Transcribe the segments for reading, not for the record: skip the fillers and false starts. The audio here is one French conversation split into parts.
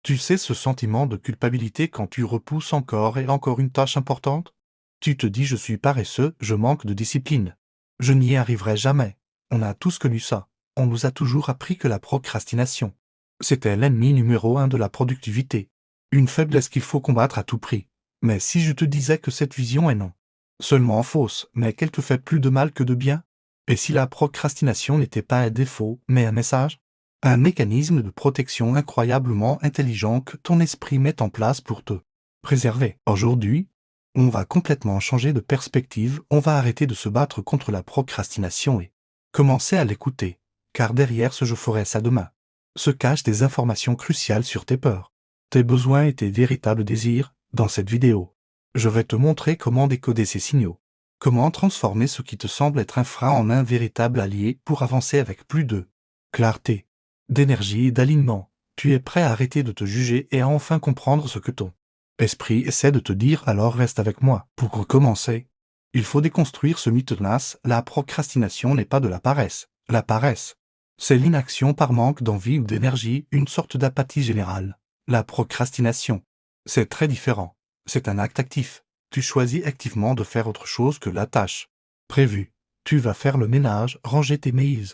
Tu sais ce sentiment de culpabilité quand tu repousses encore et encore une tâche importante? Tu te dis je suis paresseux, je manque de discipline. Je n'y arriverai jamais. On a tous connu ça. On nous a toujours appris que la procrastination, c'était l'ennemi numéro un de la productivité. Une faiblesse qu'il faut combattre à tout prix. Mais si je te disais que cette vision est non seulement fausse, mais qu'elle te fait plus de mal que de bien? Et si la procrastination n'était pas un défaut, mais un message? Un mécanisme de protection incroyablement intelligent que ton esprit met en place pour te préserver. Aujourd'hui, on va complètement changer de perspective, on va arrêter de se battre contre la procrastination et commencer à l'écouter, car derrière ce je ferai ça demain se cachent des informations cruciales sur tes peurs, tes besoins et tes véritables désirs. Dans cette vidéo, je vais te montrer comment décoder ces signaux, comment transformer ce qui te semble être un frein en un véritable allié pour avancer avec plus de clarté, d'énergie et d'alignement. Tu es prêt à arrêter de te juger et à enfin comprendre ce que ton esprit essaie de te dire, alors reste avec moi. Pour recommencer, il faut déconstruire ce mythe tenace, la procrastination n'est pas de la paresse. La paresse, c'est l'inaction par manque d'envie ou d'énergie, une sorte d'apathie générale. La procrastination, c'est très différent. C'est un acte actif. Tu choisis activement de faire autre chose que la tâche prévue. Tu vas faire le ménage, ranger tes mails,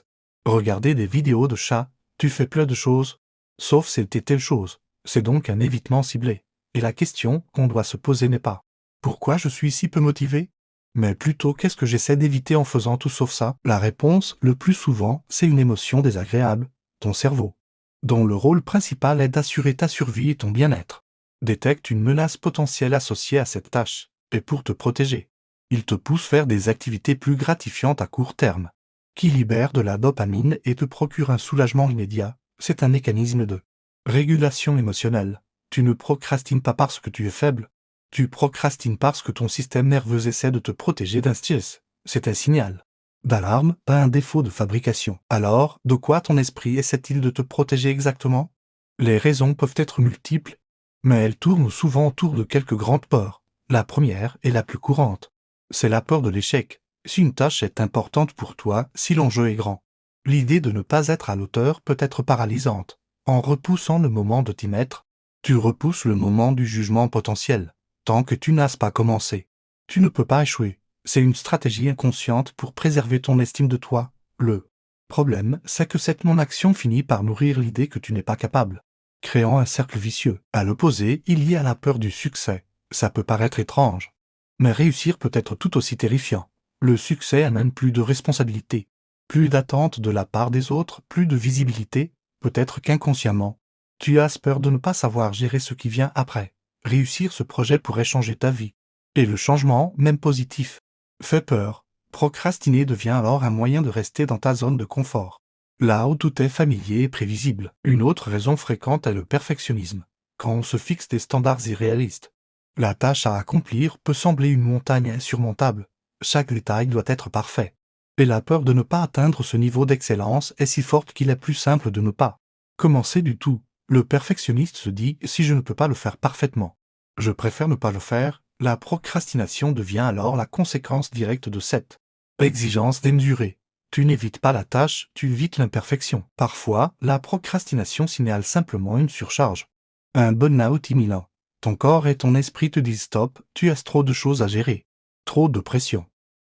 regarder des vidéos de chats, tu fais plein de choses, sauf c'était telle chose. C'est donc un évitement ciblé. Et la question qu'on doit se poser n'est pas « Pourquoi je suis si peu motivé ?» mais plutôt « Qu'est-ce que j'essaie d'éviter en faisant tout sauf ça ?» La réponse, le plus souvent, c'est une émotion désagréable, ton cerveau, dont le rôle principal est d'assurer ta survie et ton bien-être, détecte une menace potentielle associée à cette tâche, et pour te protéger, il te pousse vers des activités plus gratifiantes à court terme, qui libèrent de la dopamine et te procurent un soulagement immédiat. C'est un mécanisme de régulation émotionnelle. Tu ne procrastines pas parce que tu es faible, tu procrastines parce que ton système nerveux essaie de te protéger d'un stress. C'est un signal d'alarme, pas un défaut de fabrication. Alors, de quoi ton esprit essaie-t-il de te protéger exactement? Les raisons peuvent être multiples, mais elles tournent souvent autour de quelques grandes peurs. La première est la plus courante. C'est la peur de l'échec. Si une tâche est importante pour toi, si l'enjeu est grand, l'idée de ne pas être à l'auteur peut être paralysante. En repoussant le moment de t'y mettre, tu repousses le moment du jugement potentiel. Tant que tu n'as pas commencé, tu ne peux pas échouer. C'est une stratégie inconsciente pour préserver ton estime de toi. Le problème, c'est que cette non-action finit par nourrir l'idée que tu n'es pas capable, créant un cercle vicieux. À l'opposé, il y a la peur du succès. Ça peut paraître étrange, mais réussir peut être tout aussi terrifiant. Le succès amène plus de responsabilité, plus d'attentes de la part des autres, plus de visibilité, peut-être qu'inconsciemment, tu as peur de ne pas savoir gérer ce qui vient après. Réussir ce projet pourrait changer ta vie. Et le changement, même positif, fait peur. Procrastiner devient alors un moyen de rester dans ta zone de confort, là où tout est familier et prévisible. Une autre raison fréquente est le perfectionnisme. Quand on se fixe des standards irréalistes, la tâche à accomplir peut sembler une montagne insurmontable. Chaque détail doit être parfait. Et la peur de ne pas atteindre ce niveau d'excellence est si forte qu'il est plus simple de ne pas commencer du tout. Le perfectionniste se dit « si je ne peux pas le faire parfaitement, je préfère ne pas le faire ». La procrastination devient alors la conséquence directe de cette exigence démesurée. Tu n'évites pas la tâche, tu évites l'imperfection. Parfois, la procrastination signale simplement une surcharge, un burn-out imminent. Ton corps et ton esprit te disent stop, tu as trop de choses à gérer, trop de pression.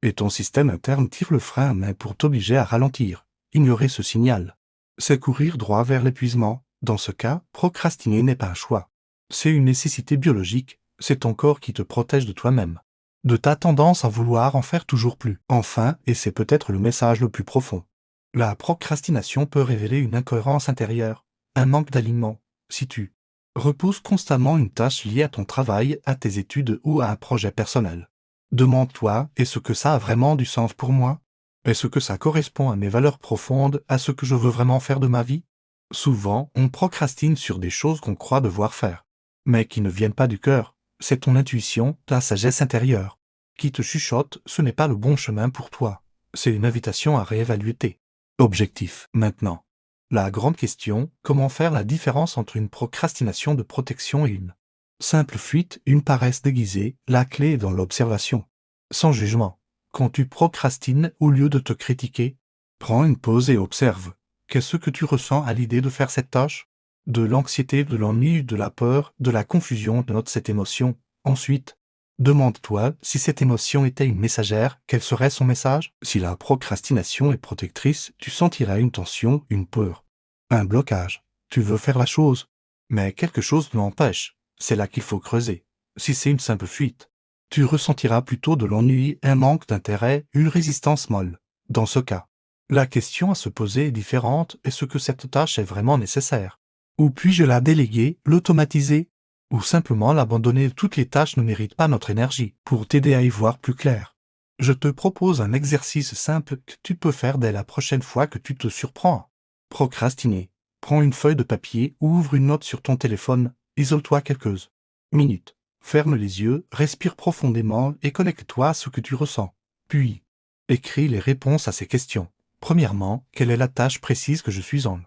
Et ton système interne tire le frein à main pour t'obliger à ralentir. Ignorer ce signal, c'est courir droit vers l'épuisement. Dans ce cas, procrastiner n'est pas un choix. C'est une nécessité biologique, c'est ton corps qui te protège de toi-même, de ta tendance à vouloir en faire toujours plus. Enfin, et c'est peut-être le message le plus profond, la procrastination peut révéler une incohérence intérieure, un manque d'alignement. Si tu repousses constamment une tâche liée à ton travail, à tes études ou à un projet personnel, demande-toi, est-ce que ça a vraiment du sens pour moi? Est-ce que ça correspond à mes valeurs profondes, à ce que je veux vraiment faire de ma vie? Souvent, on procrastine sur des choses qu'on croit devoir faire, mais qui ne viennent pas du cœur. C'est ton intuition, ta sagesse intérieure, qui te chuchote, ce n'est pas le bon chemin pour toi. C'est une invitation à réévaluer tes objectifs. Maintenant, la grande question, comment faire la différence entre une procrastination de protection et une simple fuite, une paresse déguisée? La clé est dans l'observation, sans jugement. Quand tu procrastines, au lieu de te critiquer, prends une pause et observe. Qu'est-ce que tu ressens à l'idée de faire cette tâche? De l'anxiété, de l'ennui, de la peur, de la confusion, note cette émotion. Ensuite, demande-toi si cette émotion était une messagère, quel serait son message? Si la procrastination est protectrice, tu sentiras une tension, une peur, un blocage. Tu veux faire la chose, mais quelque chose l'empêche. C'est là qu'il faut creuser. Si c'est une simple fuite, tu ressentiras plutôt de l'ennui, un manque d'intérêt, une résistance molle. Dans ce cas, la question à se poser est différente. Est-ce que cette tâche est vraiment nécessaire? Ou puis-je la déléguer, l'automatiser? Ou simplement l'abandonner? Toutes les tâches ne méritent pas notre énergie. Pour t'aider à y voir plus clair, je te propose un exercice simple que tu peux faire dès la prochaine fois que tu te surprends. Procrastiner. Prends une feuille de papier ou ouvre une note sur ton téléphone, isole-toi quelques minutes. Ferme les yeux, respire profondément et connecte-toi à ce que tu ressens. Puis, écris les réponses à ces questions. Premièrement, quelle est la tâche précise que je suis en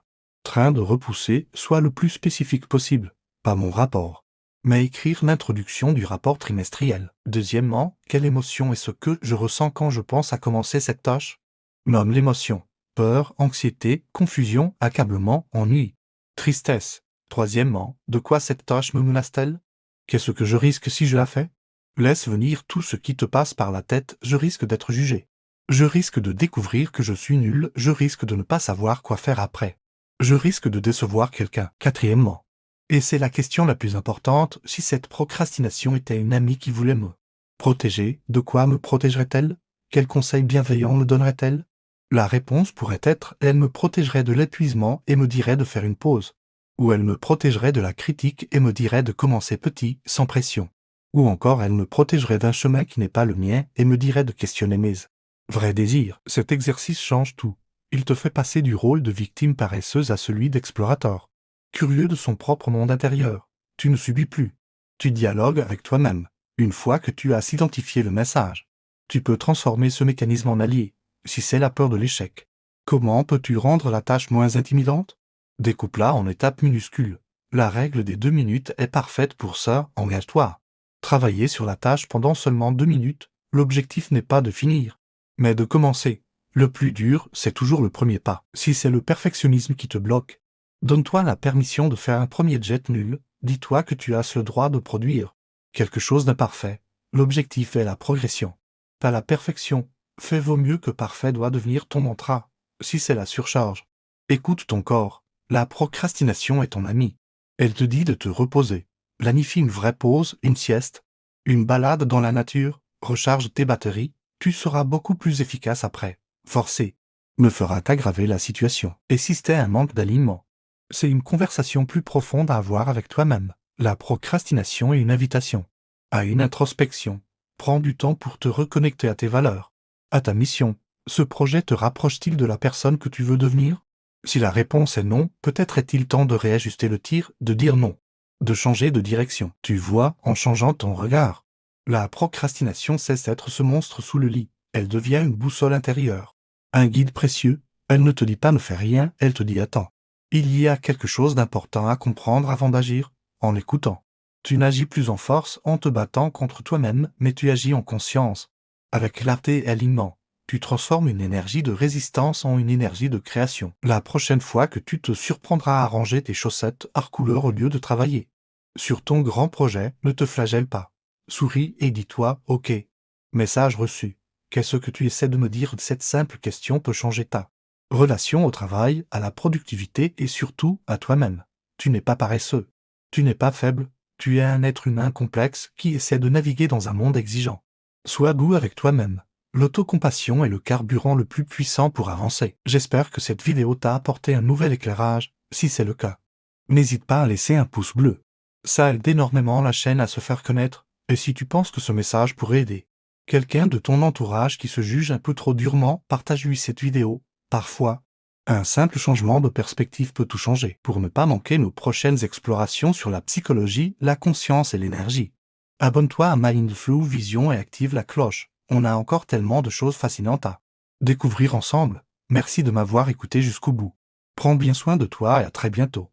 train de repousser? Sois le plus spécifique possible. Pas mon rapport, mais écrire l'introduction du rapport trimestriel. Deuxièmement, quelle émotion est ce que je ressens quand je pense à commencer cette tâche? Nomme l'émotion. Peur, anxiété, confusion, accablement, ennui, tristesse. Troisièmement, de quoi cette tâche me menace-t-elle? Qu'est-ce que je risque si je la fais? Laisse venir tout ce qui te passe par la tête. Je risque d'être jugé. Je risque de découvrir que je suis nul. Je risque de ne pas savoir quoi faire après. Je risque de décevoir quelqu'un. Quatrièmement, et c'est la question la plus importante, si cette procrastination était une amie qui voulait me protéger, de quoi me protégerait-elle? Quels conseils bienveillants me donnerait-elle? La réponse pourrait être, elle me protégerait de l'épuisement et me dirait de faire une pause. Ou elle me protégerait de la critique et me dirait de commencer petit, sans pression. Ou encore elle me protégerait d'un chemin qui n'est pas le mien et me dirait de questionner mes vrais désirs. Cet exercice change tout. Il te fait passer du rôle de victime paresseuse à celui d'explorateur, curieux de son propre monde intérieur. Tu ne subis plus. Tu dialogues avec toi-même. Une fois que tu as identifié le message, tu peux transformer ce mécanisme en allié. Si c'est la peur de l'échec, comment peux-tu rendre la tâche moins intimidante? Découpe-la en étapes minuscules. La règle des 2 minutes est parfaite pour ça, engage-toi. Travailler sur la tâche pendant seulement 2 minutes, l'objectif n'est pas de finir, mais de commencer. Le plus dur, c'est toujours le premier pas. Si c'est le perfectionnisme qui te bloque, donne-toi la permission de faire un premier jet nul, dis-toi que tu as le droit de produire quelque chose d'imparfait. L'objectif est la progression, pas la perfection. Fait vaut mieux que parfait doit devenir ton mantra. Si c'est la surcharge, écoute ton corps. La procrastination est ton amie. Elle te dit de te reposer. Planifie une vraie pause, une sieste, une balade dans la nature, recharge tes batteries, tu seras beaucoup plus efficace après. Forcer ne fera qu'aggraver la situation. Et si c'était un manque d'alignement, c'est une conversation plus profonde à avoir avec toi-même. La procrastination est une invitation à une introspection. Prends du temps pour te reconnecter à tes valeurs, à ta mission. Ce projet te rapproche-t-il de la personne que tu veux devenir? Si la réponse est non, peut-être est-il temps de réajuster le tir, de dire non, de changer de direction. Tu vois, en changeant ton regard, la procrastination cesse d'être ce monstre sous le lit. Elle devient une boussole intérieure, un guide précieux. Elle ne te dit pas ne fais rien, elle te dit attends. Il y a quelque chose d'important à comprendre avant d'agir. En écoutant, tu n'agis plus en force en te battant contre toi-même, mais tu agis en conscience. Avec clarté et alignement, tu transformes une énergie de résistance en une énergie de création. La prochaine fois que tu te surprendras à ranger tes chaussettes hors couleur au lieu de travailler sur ton grand projet, ne te flagelle pas. Souris et dis-toi, ok. Message reçu. Qu'est-ce que tu essaies de me dire? Cette simple question peut changer ta relation au travail, à la productivité et surtout à toi-même. Tu n'es pas paresseux. Tu n'es pas faible. Tu es un être humain complexe qui essaie de naviguer dans un monde exigeant. Sois doux avec toi-même. L'autocompassion est le carburant le plus puissant pour avancer. J'espère que cette vidéo t'a apporté un nouvel éclairage. Si c'est le cas, n'hésite pas à laisser un pouce bleu. Ça aide énormément la chaîne à se faire connaître. Et si tu penses que ce message pourrait aider quelqu'un de ton entourage qui se juge un peu trop durement, partage-lui cette vidéo. Parfois, un simple changement de perspective peut tout changer. Pour ne pas manquer nos prochaines explorations sur la psychologie, la conscience et l'énergie, abonne-toi à Mindflow Vision et active la cloche. On a encore tellement de choses fascinantes à découvrir ensemble. Merci de m'avoir écouté jusqu'au bout. Prends bien soin de toi et à très bientôt.